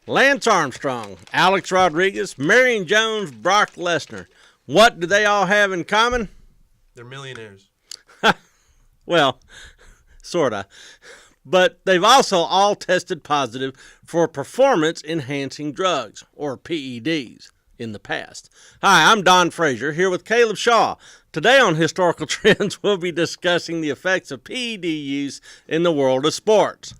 Lance Armstrong, Alex Rodriguez, Marion Jones, Brock Lesnar. What do they all have in common? They're millionaires. Well, sorta. But they've also all tested positive for performance-enhancing drugs, or PEDs, in the past. Hi, I'm Don Frazier, here with Caleb Shaw. Today on Historical Trends, we'll be discussing the effects of PED use in the world of sports.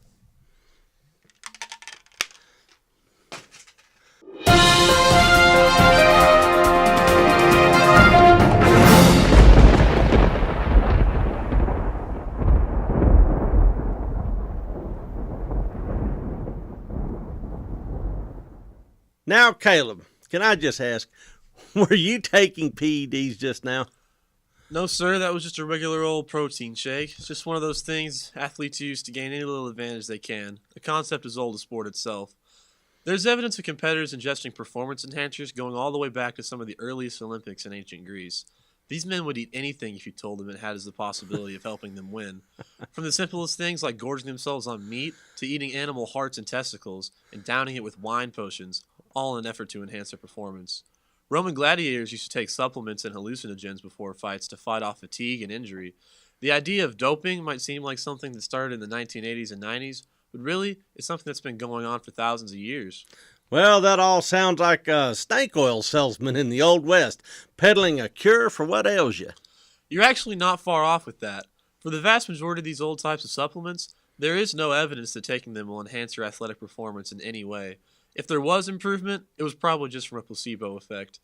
Now, Caleb, can I just ask, were you taking PEDs just now? No, sir, that was just a regular old protein shake. It's just one of those things athletes use to gain any little advantage they can. The concept is old as sport itself. There's evidence of competitors ingesting performance enhancers going all the way back to some of the earliest Olympics in ancient Greece. These men would eat anything if you told them it had the possibility of helping them win. From the simplest things like gorging themselves on meat to eating animal hearts and testicles and downing it with wine potions, all in an effort to enhance their performance. Roman gladiators used to take supplements and hallucinogens before fights to fight off fatigue and injury. The idea of doping might seem like something that started in the 1980s and 90s, but really, it's something that's been going on for thousands of years. Well, that all sounds like a snake oil salesman in the Old West, peddling a cure for what ails you. You're actually not far off with that. For the vast majority of these old types of supplements, there is no evidence that taking them will enhance your athletic performance in any way. If there was improvement, it was probably just from a placebo effect.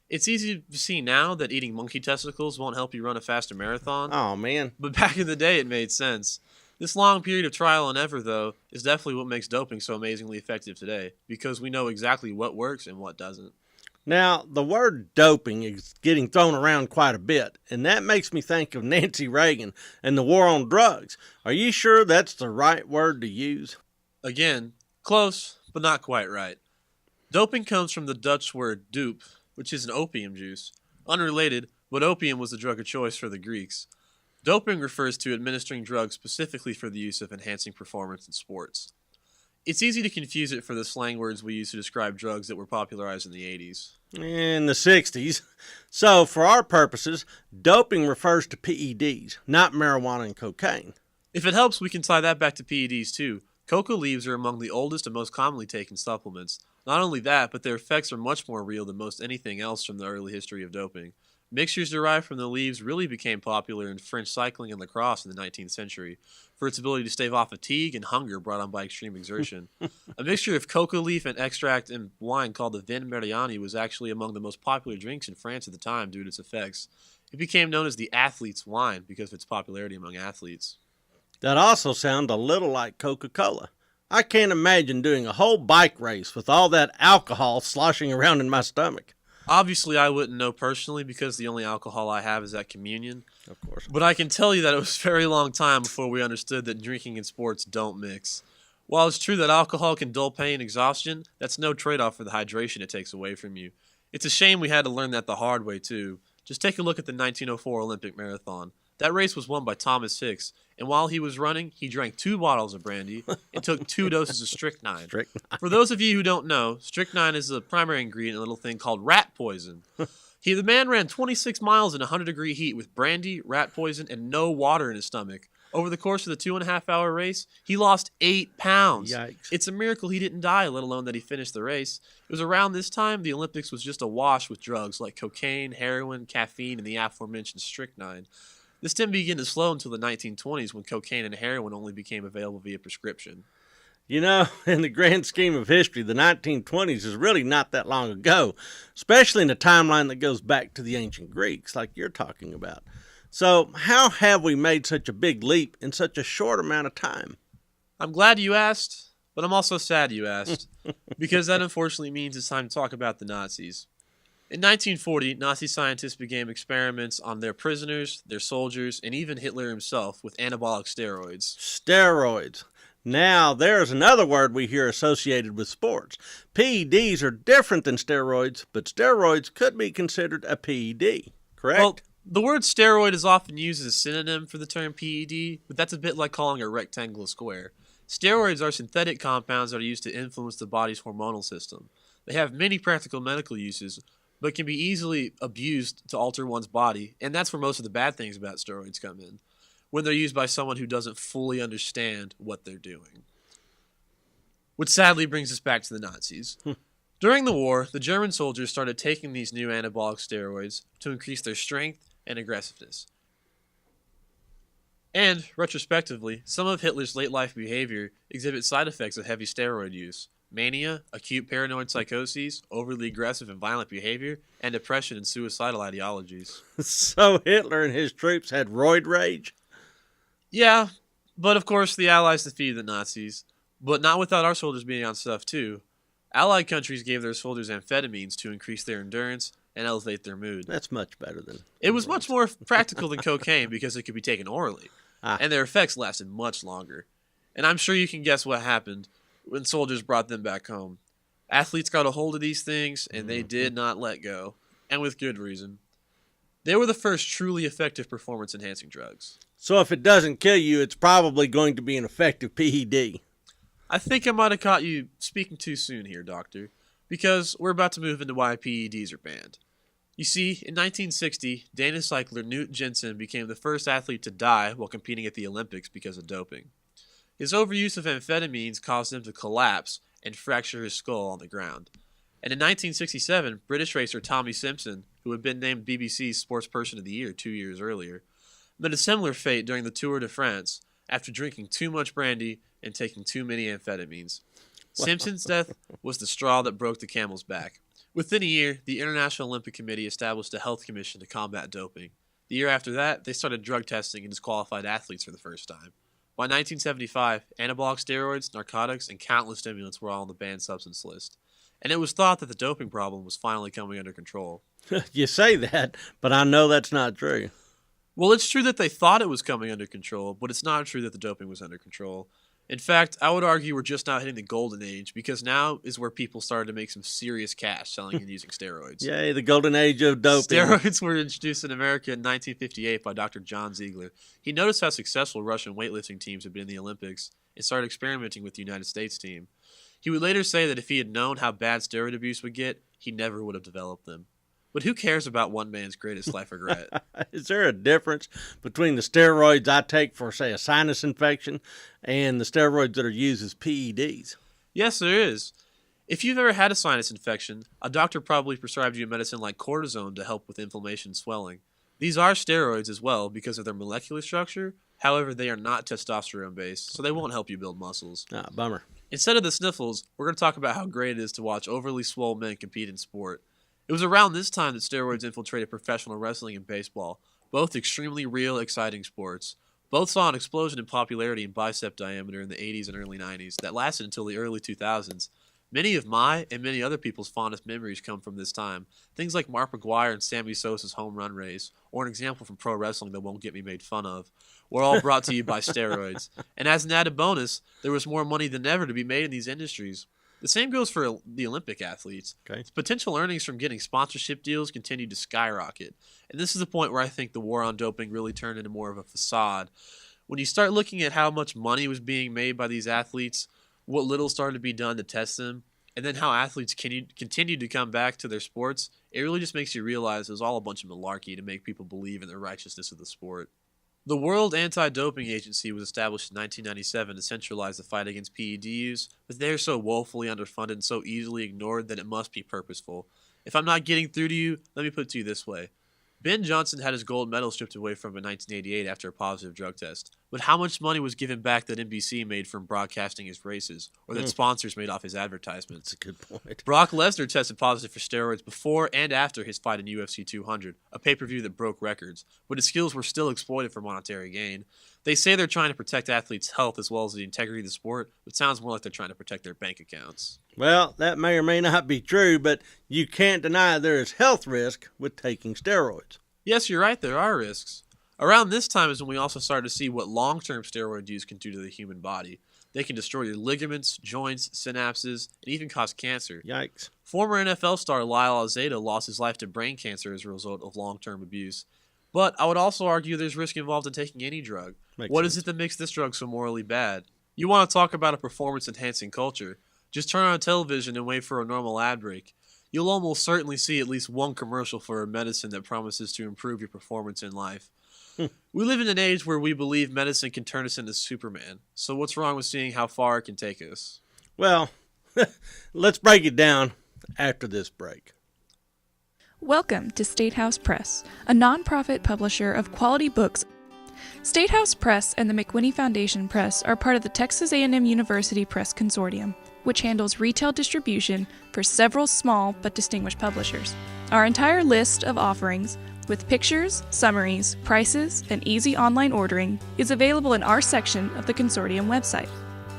It's easy to see now that eating monkey testicles won't help you run a faster marathon. Oh, man. But back in the day, it made sense. This long period of trial and error, though, is definitely what makes doping so amazingly effective today, because we know exactly what works and what doesn't. Now, the word doping is getting thrown around quite a bit, and that makes me think of Nancy Reagan and the war on drugs. Are you sure that's the right word to use? Again, close, but not quite right. Doping comes from the Dutch word doop, which is an opium juice. Unrelated, but opium was the drug of choice for the Greeks. Doping refers to administering drugs specifically for the use of enhancing performance in sports. It's easy to confuse it for the slang words we use to describe drugs that were popularized in the 80s. In the 60s. So, for our purposes, doping refers to PEDs, not marijuana and cocaine. If it helps, we can tie that back to PEDs too. Coca leaves are among the oldest and most commonly taken supplements. Not only that, but their effects are much more real than most anything else from the early history of doping. Mixtures derived from the leaves really became popular in French cycling and lacrosse in the 19th century for its ability to stave off fatigue and hunger brought on by extreme exertion. A mixture of coca leaf and extract and wine called the vin Mariani was actually among the most popular drinks in France at the time due to its effects. It became known as the athlete's wine because of its popularity among athletes. That also sounds a little like Coca-Cola. I can't imagine doing a whole bike race with all that alcohol sloshing around in my stomach. Obviously, I wouldn't know personally because the only alcohol I have is at communion. Of course. But I can tell you that it was a very long time before we understood that drinking and sports don't mix. While it's true that alcohol can dull pain and exhaustion, that's no trade-off for the hydration it takes away from you. It's a shame we had to learn that the hard way, too. Just take a look at the 1904 Olympic Marathon. That race was won by Thomas Hicks, and while he was running, he drank 2 bottles of brandy and took 2 doses of strychnine. For those of you who don't know, strychnine is a primary ingredient in a little thing called rat poison. The man ran 26 miles in 100-degree heat with brandy, rat poison, and no water in his stomach. Over the course of the 2.5-hour race, he lost 8 pounds. Yikes. It's a miracle he didn't die, let alone that he finished the race. It was around this time the Olympics was just awash with drugs like cocaine, heroin, caffeine, and the aforementioned strychnine. This didn't begin to slow until the 1920s when cocaine and heroin only became available via prescription. You know, in the grand scheme of history, the 1920s is really not that long ago, especially in a timeline that goes back to the ancient Greeks, like you're talking about. So, how have we made such a big leap in such a short amount of time? I'm glad you asked, but I'm also sad you asked, because that unfortunately means it's time to talk about the Nazis. In 1940, Nazi scientists began experiments on their prisoners, their soldiers, and even Hitler himself with anabolic steroids. Steroids. Now, there's another word we hear associated with sports. PEDs are different than steroids, but steroids could be considered a PED, correct? Well, the word steroid is often used as a synonym for the term PED, but that's a bit like calling a rectangle a square. Steroids are synthetic compounds that are used to influence the body's hormonal system. They have many practical medical uses, but can be easily abused to alter one's body, and that's where most of the bad things about steroids come in, when they're used by someone who doesn't fully understand what they're doing. Which sadly brings us back to the Nazis. During the war, the German soldiers started taking these new anabolic steroids to increase their strength and aggressiveness. And, retrospectively, some of Hitler's late-life behavior exhibits side effects of heavy steroid use. Mania, acute paranoid psychoses, overly aggressive and violent behavior, and depression and suicidal ideologies. So Hitler and his troops had roid rage? Yeah, but of course the Allies defeated the Nazis. But not without our soldiers being on stuff too. Allied countries gave their soldiers amphetamines to increase their endurance and elevate their mood. That's much better than... It was much more practical than cocaine because it could be taken orally. And their effects lasted much longer. And I'm sure you can guess what happened when soldiers brought them back home. Athletes got a hold of these things, and they did not let go. And with good reason. They were the first truly effective performance-enhancing drugs. So if it doesn't kill you, it's probably going to be an effective PED. I think I might have caught you speaking too soon here, Doctor, because we're about to move into why PEDs are banned. You see, in 1960, Danish cycler Knut Jensen became the first athlete to die while competing at the Olympics because of doping. His overuse of amphetamines caused him to collapse and fracture his skull on the ground. And in 1967, British racer Tommy Simpson, who had been named BBC's Sportsperson of the Year 2 years earlier, met a similar fate during the Tour de France after drinking too much brandy and taking too many amphetamines. Simpson's death was the straw that broke the camel's back. Within a year, the International Olympic Committee established a health commission to combat doping. The year after that, they started drug testing and disqualified athletes for the first time. By 1975, anabolic steroids, narcotics, and countless stimulants were all on the banned substance list. And it was thought that the doping problem was finally coming under control. You say that, but I know that's not true. Well, it's true that they thought it was coming under control, but it's not true that the doping was under control. In fact, I would argue we're just now hitting the golden age, because now is where people started to make some serious cash selling and using steroids. Yay, the golden age of doping. Steroids were introduced in America in 1958 by Dr. John Ziegler. He noticed how successful Russian weightlifting teams had been in the Olympics and started experimenting with the United States team. He would later say that if he had known how bad steroid abuse would get, he never would have developed them. But who cares about one man's greatest life regret? Is there a difference between the steroids I take for, say, a sinus infection and the steroids that are used as PEDs? Yes, there is. If you've ever had a sinus infection, a doctor probably prescribed you a medicine like cortisone to help with inflammation and swelling. These are steroids as well because of their molecular structure. However, they are not testosterone-based, so they won't help you build muscles. Ah, bummer. Instead of the sniffles, we're going to talk about how great it is to watch overly swole men compete in sport. It was around this time that steroids infiltrated professional wrestling and baseball, both extremely real, exciting sports. Both saw an explosion in popularity in bicep diameter in the 80s and early 90s that lasted until the early 2000s. Many of my and many other people's fondest memories come from this time. Things like Mark McGwire and Sammy Sosa's home run race, or an example from pro wrestling that won't get me made fun of, were all brought to you by steroids. And as an added bonus, there was more money than ever to be made in these industries. The same goes for the Olympic athletes. Okay. Potential earnings from getting sponsorship deals continued to skyrocket. And this is the point where I think the war on doping really turned into more of a facade. When you start looking at how much money was being made by these athletes, what little started to be done to test them, and then how athletes continued to come back to their sports, it really just makes you realize it was all a bunch of malarkey to make people believe in the righteousness of the sport. The World Anti-Doping Agency was established in 1997 to centralize the fight against PED use, but they are so woefully underfunded and so easily ignored that it must be purposeful. If I'm not getting through to you, let me put it to you this way. Ben Johnson had his gold medal stripped away from him in 1988 after a positive drug test. But how much money was given back that NBC made from broadcasting his races, or that sponsors made off his advertisements? That's a good point. Brock Lesnar tested positive for steroids before and after his fight in UFC 200, a pay-per-view that broke records, but his skills were still exploited for monetary gain. They say they're trying to protect athletes' health as well as the integrity of the sport, but it sounds more like they're trying to protect their bank accounts. Well, that may or may not be true, but you can't deny there is health risk with taking steroids. Yes, you're right, there are risks. Around this time is when we also started to see what long-term steroid use can do to the human body. They can destroy your ligaments, joints, synapses, and even cause cancer. Yikes. Former NFL star Lyle Alzado lost his life to brain cancer as a result of long-term abuse. But I would also argue there's risk involved in taking any drug. What is it that makes this drug so morally bad? You want to talk about a performance-enhancing culture? Just turn on television and wait for a normal ad break. You'll almost certainly see at least one commercial for a medicine that promises to improve your performance in life. We live in an age where we believe medicine can turn us into Superman. So what's wrong with seeing how far it can take us? Well, let's break it down after this break. Welcome to State House Press, a nonprofit publisher of quality books. State House Press and the McWhinney Foundation Press are part of the Texas A&M University Press Consortium, which handles retail distribution for several small but distinguished publishers. Our entire list of offerings, with pictures, summaries, prices, and easy online ordering, is available in our section of the consortium website.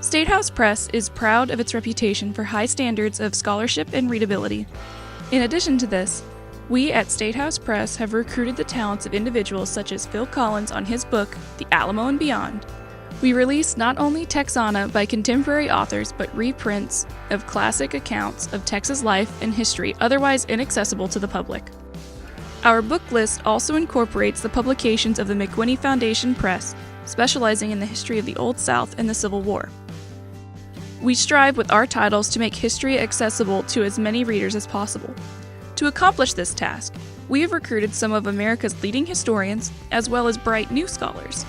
State House Press is proud of its reputation for high standards of scholarship and readability. In addition to this, we at State House Press have recruited the talents of individuals such as Phil Collins on his book, The Alamo and Beyond. We release not only texana by contemporary authors, but reprints of classic accounts of Texas life and history otherwise inaccessible to the public. Our book list also incorporates the publications of the McWhinney Foundation Press, specializing in the history of the Old South and the Civil War. We strive with our titles to make history accessible to as many readers as possible. To accomplish this task, we have recruited some of America's leading historians, as well as bright new scholars.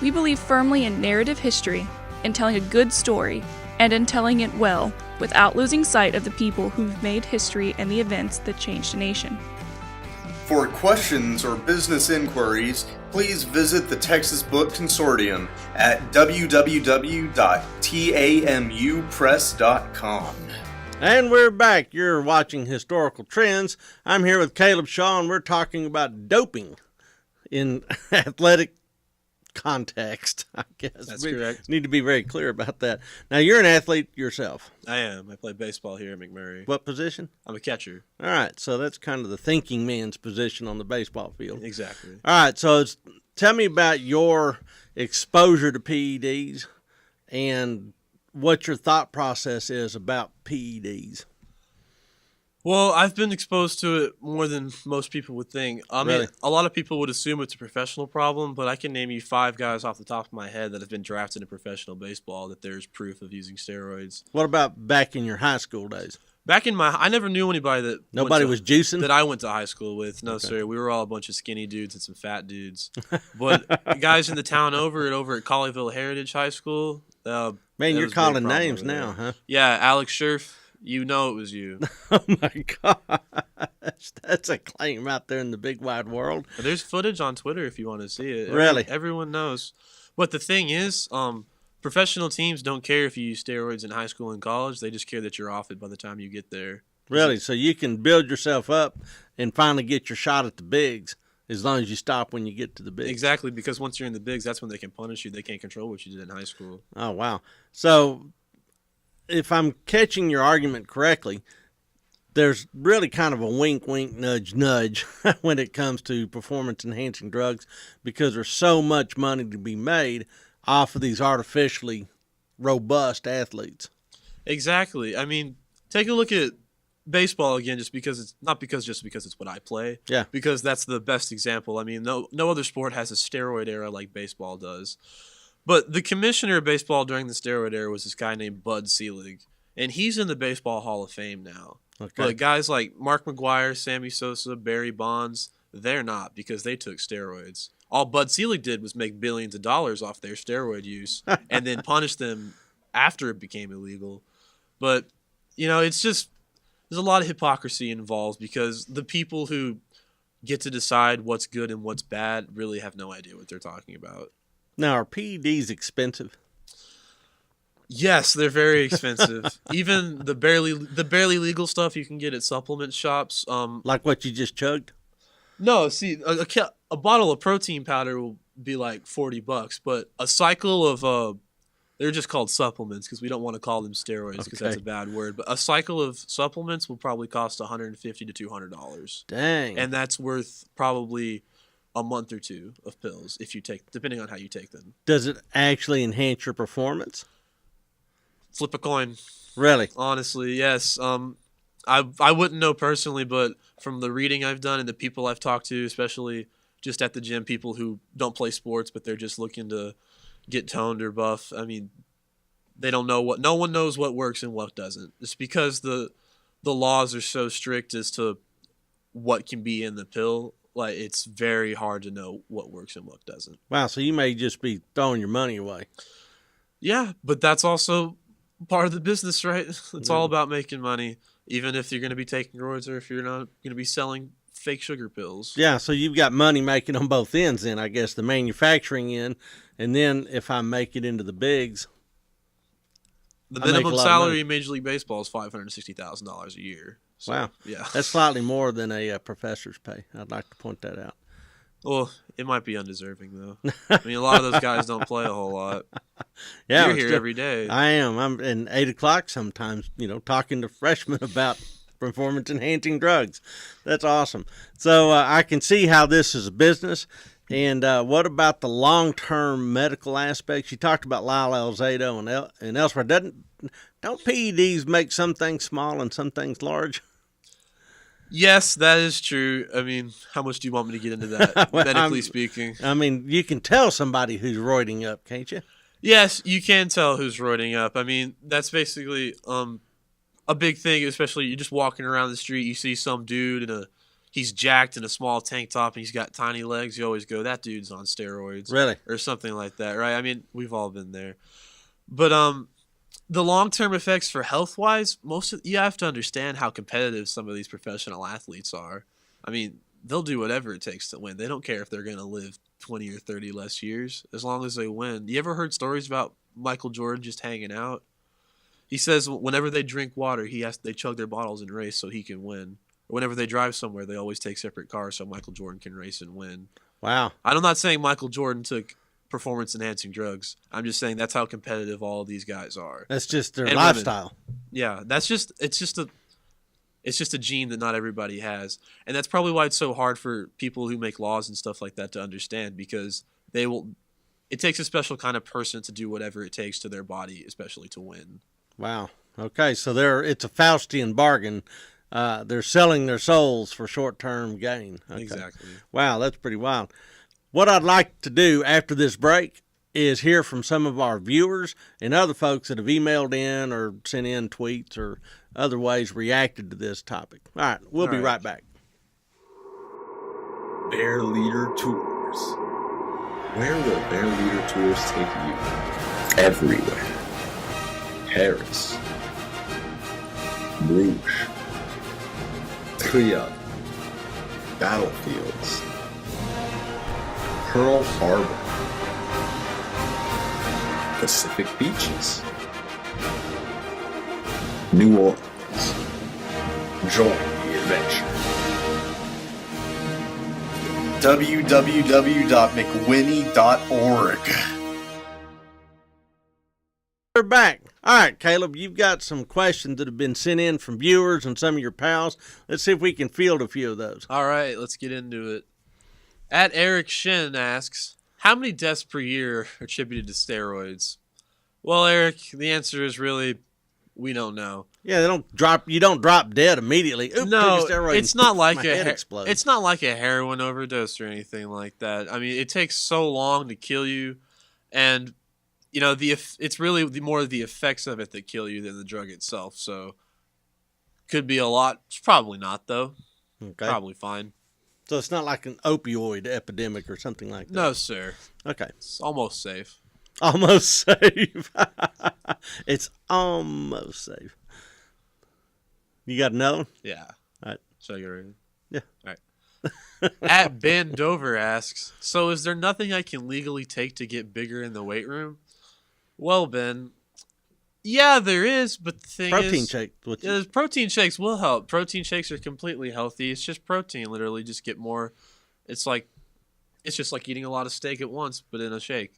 We believe firmly in narrative history, in telling a good story, and in telling it well, without losing sight of the people who've made history and the events that changed a nation. For questions or business inquiries, please visit the Texas Book Consortium at www.tamupress.com. And we're back. You're watching Historical Trends. I'm here with Caleb Shaw, and we're talking about doping in athletic context, I guess. That's correct. Need to be very clear about that. Now, you're an athlete yourself. I am. I play baseball here at McMurray. What position? I'm a catcher. All right, so that's kind of the thinking man's position on the baseball field. Exactly. All right, so tell me about your exposure to PEDs and what your thought process is about PEDs. Well, I've been exposed to it more than most people would think. I mean, Really? a lot of people would assume it's a professional problem, but I can name you 5 guys off the top of my head that have been drafted in professional baseball that there's proof of using steroids. What about back in your high school days? Back in I never knew anybody that Nobody was juicing? that I went to high school with. No, Okay. sir. We were all a bunch of skinny dudes and some fat dudes. But guys in the town over at Colleyville Heritage High School. Man, that you're was a big calling problem names over there. now, huh? Yeah, Alex Scherf. You know it was you. Oh, my gosh. That's a claim out there in the big wide world. There's footage on Twitter if you want to see it. Really? Everyone knows. But the thing is, professional teams don't care if you use steroids in high school and college. They just care that you're off it by the time you get there. Really? So you can build yourself up and finally get your shot at the bigs as long as you stop when you get to the bigs. Exactly, because once you're in the bigs, that's when they can punish you. They can't control what you did in high school. Oh, wow. So if I'm catching your argument correctly, there's really kind of a wink, wink, nudge, nudge when it comes to performance-enhancing drugs because there's so much money to be made off of these artificially robust athletes. Exactly. I mean, take a look at baseball again, just because it's what I play. Yeah. Because that's the best example. I mean, no other sport has a steroid era like baseball does. But the commissioner of baseball during the steroid era was this guy named Bud Selig, and he's in the Baseball Hall of Fame now. Okay. But guys like Mark McGwire, Sammy Sosa, Barry Bonds, they're not because they took steroids. All Bud Selig did was make billions of dollars off their steroid use and then punish them after it became illegal. But, it's just there's a lot of hypocrisy involved because the people who get to decide what's good and what's bad really have no idea what they're talking about. Now, are PEDs expensive? Yes, they're very expensive. Even the barely legal stuff you can get at supplement shops. Like what you just chugged? No, see, a bottle of protein powder will be like $40, but a cycle of they're just called supplements because we don't want to call them steroids because that's a bad word. But a cycle of supplements will probably cost $150 to $200. Dang. And that's worth probably a month or two of pills if you take, depending on how you take them. Does it actually enhance your performance? Flip a coin. Really? Honestly, yes. I wouldn't know personally, but from the reading I've done and the people I've talked to, especially just at the gym, people who don't play sports but they're just looking to get toned or buff. I mean, they don't know what. No one knows what works and what doesn't. It's because the laws are so strict as to what can be in the pill. Like, it's very hard to know what works and what doesn't. Wow, so you may just be throwing your money away. Yeah, but that's also part of the business, right? It's all about making money, even if you're going to be taking steroids or if you're not going to be selling fake sugar pills. Yeah, so you've got money making on both ends then, I guess, the manufacturing end, and then if I make it into the bigs. The minimum salary in Major League Baseball is $560,000 a year. So, wow. Yeah. That's slightly more than a professor's pay. I'd like to point that out. Well, it might be undeserving, though. I mean, a lot of those guys don't play a whole lot. Yeah, You're here every day. I am. I'm in 8 o'clock sometimes, talking to freshmen about performance-enhancing drugs. That's awesome. So I can see how this is a business. And what about the long-term medical aspects? You talked about Lyle Alzado and elsewhere. Don't PEDs make some things small and some things large? Yes, that is true. I mean, how much do you want me to get into that, Well, medically speaking? I mean, you can tell somebody who's roiding up, can't you? Yes, you can tell who's roiding up. I mean, that's basically a big thing, especially you're just walking around the street, you see some dude he's jacked in a small tank top and he's got tiny legs. You always go, that dude's on steroids. Really? Or something like that, right? I mean, we've all been there. But the long-term effects for health-wise, you have to understand how competitive some of these professional athletes are. I mean, they'll do whatever it takes to win. They don't care if they're going to live 20 or 30 less years, as long as they win. You ever heard stories about Michael Jordan just hanging out? He says whenever they drink water, they chug their bottles and race so he can win. Or whenever they drive somewhere, they always take separate cars so Michael Jordan can race and win. Wow. I'm not saying Michael Jordan took performance-enhancing drugs. I'm just saying that's how competitive all of these guys are. That's just their And lifestyle. women. Yeah, it's just a gene that not everybody has, and that's probably why it's so hard for people who make laws and stuff like that to understand, because it takes a special kind of person to do whatever it takes to their body, especially to win. Wow. Okay, so it's a Faustian bargain. They're selling their souls for short-term gain. Okay. Exactly. Wow, that's pretty wild. What I'd like to do after this break is hear from some of our viewers and other folks that have emailed in or sent in tweets or other ways reacted to this topic. All right, we'll be right back. Bear Leader Tours. Where will Bear Leader Tours take you? Everywhere. Paris. Bruges. Trier. Battlefields. Pearl Harbor. Pacific Beaches. New Orleans. Join the adventure. www.mcwhinney.org. We're back. All right, Caleb, you've got some questions that have been sent in from viewers and some of your pals. Let's see if we can field a few of those. All right, let's get into it. At Eric Shin asks, how many deaths per year are attributed to steroids? Well, Eric, the answer is really, we don't know. Yeah, you don't drop dead immediately. Oops, No, took a steroid it's and not like my head explodes. it's not like a heroin overdose or anything like that. I mean, it takes so long to kill you, and it's really more the effects of it that kill you than the drug itself. So, could be a lot. It's probably not though. Okay. Probably fine. So it's not like an opioid epidemic or something like that? No, sir. Okay. It's almost safe. Almost safe. It's almost safe. You got another one? Yeah. All right. Should I get ready? Yeah. All right. At Ben Dover asks, so is there nothing I can legally take to get bigger in the weight room? Well, Ben, yeah, there is, but the thing Protein is... shake. Protein shakes will help. Protein shakes are completely healthy. It's just protein, literally. Just get more... It's just like eating a lot of steak at once, but in a shake.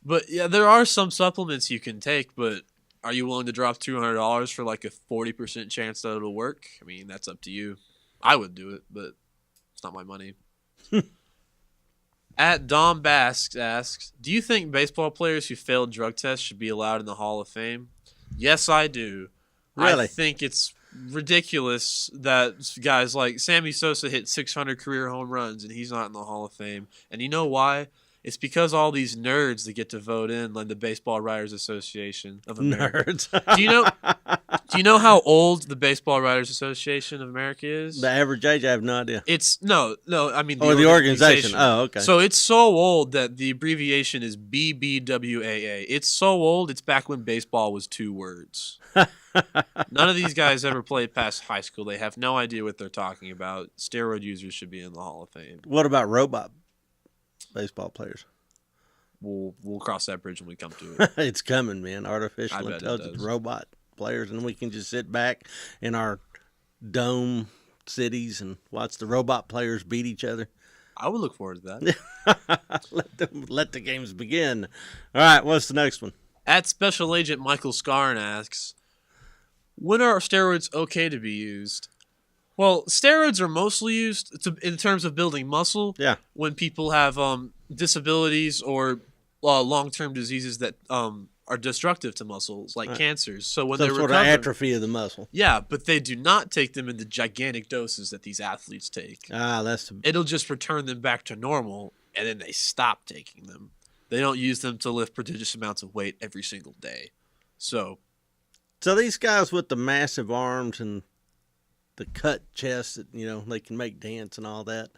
But, yeah, there are some supplements you can take, but are you willing to drop $200 for like a 40% chance that it'll work? I mean, that's up to you. I would do it, but it's not my money. At Dom Basks asks, do you think baseball players who failed drug tests should be allowed in the Hall of Fame? Yes, I do. Really? I think it's ridiculous that guys like Sammy Sosa hit 600 career home runs and he's not in the Hall of Fame. And you know why? It's because all these nerds that get to vote in, like the Baseball Writers Association of America. Nerds. Do you know how old the Baseball Writers Association of America is? The average age, I have no idea. It's no. I mean, The organization. Oh, okay. So it's so old that the abbreviation is BBWAA. It's so old. It's back when baseball was 2 words. None of these guys ever played past high school. They have no idea what they're talking about. Steroid users should be in the Hall of Fame. What about robot baseball players? We'll cross that bridge when we come to it. It's coming, man. I Artificial bet it intelligence, does. robot players, and we can just sit back in our dome cities and watch the robot players beat each other. I would look forward to that. Let the games begin. All right, what's the next one? At Special Agent Michael Scarn asks, when are steroids okay to be used? Well, steroids are mostly used in terms of building muscle. Yeah. When people have disabilities or long-term diseases that are destructive to muscles, like cancers. So when Some they're sort recovering, of atrophy of the muscle. yeah, but they do not take them in the gigantic doses that these athletes take. That's It'll just return them back to normal, and then they stop taking them. They don't use them to lift prodigious amounts of weight every single day. So these guys with the massive arms and the cut chest that, they can make dance and all that.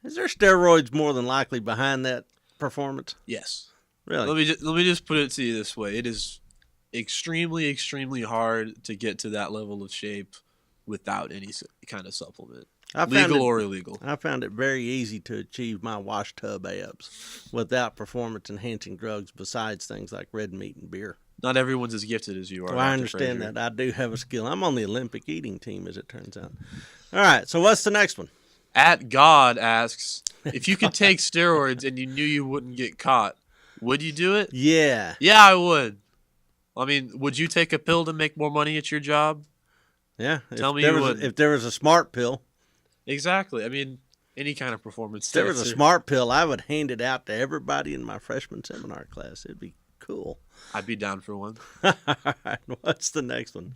Is there steroids more than likely behind that performance? yes. Really? Let me just put it to you this way: it is extremely, extremely hard to get to that level of shape without any kind of supplement, legal or illegal. I found it very easy to achieve my wash tub abs without performance-enhancing drugs besides things like red meat and beer. Not everyone's as gifted as you are. Well, I Dr. understand Frazier. that. I do have a skill. I'm on the Olympic eating team, as it turns out. All right, so what's the next one? At God asks, if you could take steroids and you knew you wouldn't get caught, would you do it? Yeah. Yeah, I would. I mean, would you take a pill to make more money at your job? Yeah. Tell me you wouldn't. If there was a smart pill, Exactly. I mean, any kind of performance. if there was a test, smart pill, I would hand it out to everybody in my freshman seminar class. It'd be cool. I'd be down for one. All right, what's the next one?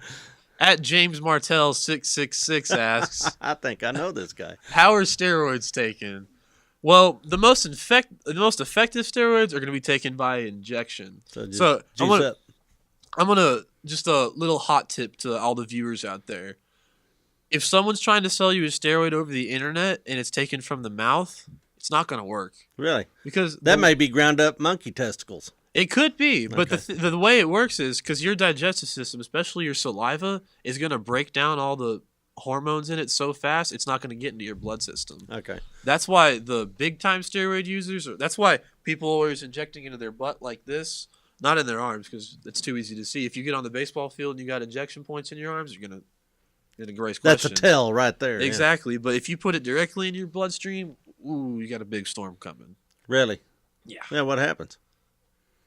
At James Martell 666 asks, I think I know this guy. how are steroids taken? Well, the most effective steroids are going to be taken by injection. So just So juice up. I'm gonna just a little hot tip to all the viewers out there. If someone's trying to sell you a steroid over the internet and it's taken from the mouth, it's not gonna work Really? because That may be ground up monkey testicles. it could be, but Okay. the way it works is because your digestive system, especially your saliva, is gonna break down all the hormones in it so fast it's not gonna get into your blood system. Okay. That's why the big time steroid users, that's why people are always injecting into their butt like this, not in their arms because it's too easy to see. If you get on the baseball field and you got injection points in your arms, you're gonna grace That's question. a tell right there. yeah. Exactly, but if you put it directly in your bloodstream, ooh, you got a big storm coming. Really? Yeah. Yeah, what happens?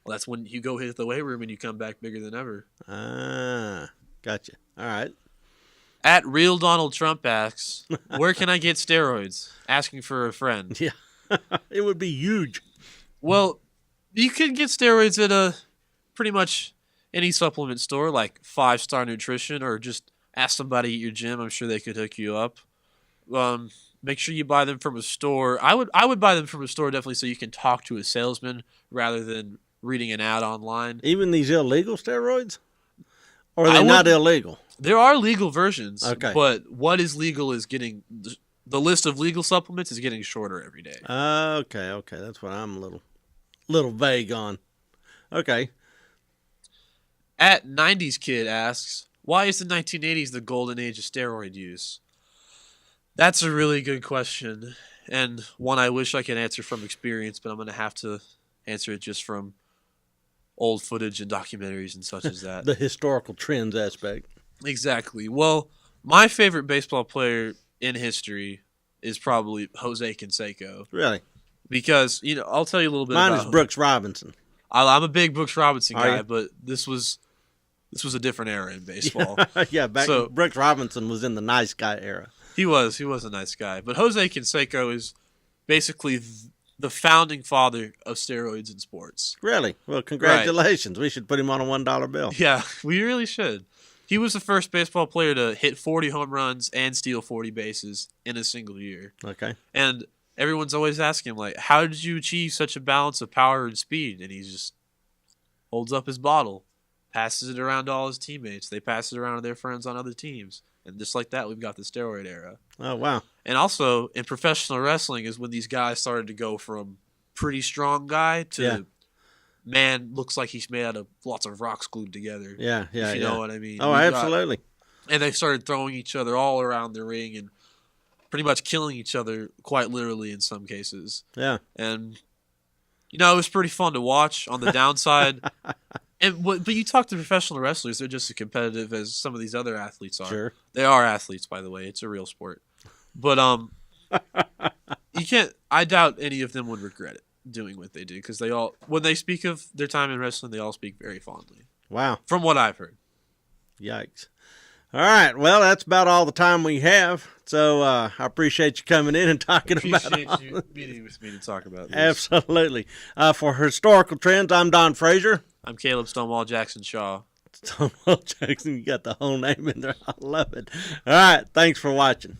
Well, that's when you go hit the weight room and you come back bigger than ever. Ah, gotcha. All right. At Real Donald Trump asks, where can I get steroids? Asking for a friend. Yeah. It would be huge. Well, you can get steroids at pretty much any supplement store, like 5 Star Nutrition, or just ask somebody at your gym. I'm sure they could hook you up. Make sure you buy them from a store. I would buy them from a store definitely so you can talk to a salesman rather than reading an ad online. Even these illegal steroids? Or are I they not would- illegal? There are legal versions, Okay. but what is legal is getting the list of legal supplements is getting shorter every day. Okay. That's what I'm a little vague on. Okay. At 90s Kid asks, why is the 1980s the golden age of steroid use? That's a really good question, and one I wish I could answer from experience, but I'm going to have to answer it just from old footage and documentaries and such as that. The historical trends aspect. Exactly. Well, my favorite baseball player in history is probably Jose Canseco, Really? because I'll tell you a little bit Mine about is Brooks Robinson. I'm a big Brooks Robinson Are guy, you? but this was a different era in baseball. Yeah, So- Brooks Robinson was in the nice guy era. He was a nice guy, but Jose Canseco is basically the founding father of steroids in sports. Really? Well, congratulations. We should put him on a $1 bill. Yeah, we really should. He was the first baseball player to hit 40 home runs and steal 40 bases in a single year. Okay. And everyone's always asking him, like, how did you achieve such a balance of power and speed? And he just holds up his bottle, passes it around to all his teammates. They pass it around to their friends on other teams. And just like that, we've got the steroid era. Oh, wow. And also, in professional wrestling is when these guys started to go from pretty strong guy to man looks like he's made out of lots of rocks glued together. Yeah, if you know what I mean. Oh, absolutely. And they started throwing each other all around the ring and pretty much killing each other quite literally in some cases. Yeah. And, it was pretty fun to watch on the downside. But you talk to professional wrestlers, they're just as competitive as some of these other athletes are. Sure. They are athletes, by the way. It's a real sport. But I doubt any of them would regret it doing what they do because when they speak of their time in wrestling, they all speak very fondly. Wow. From what I've heard. Yikes. All right. Well, that's about all the time we have. So I appreciate you coming in and talking about it. Appreciate you meeting with me to talk about this. Absolutely. For Historical Trends, I'm Don Frazier. I'm Caleb Stonewall Jackson Shaw. Stonewall Jackson, you got the whole name in there. I love it. All right. Thanks for watching.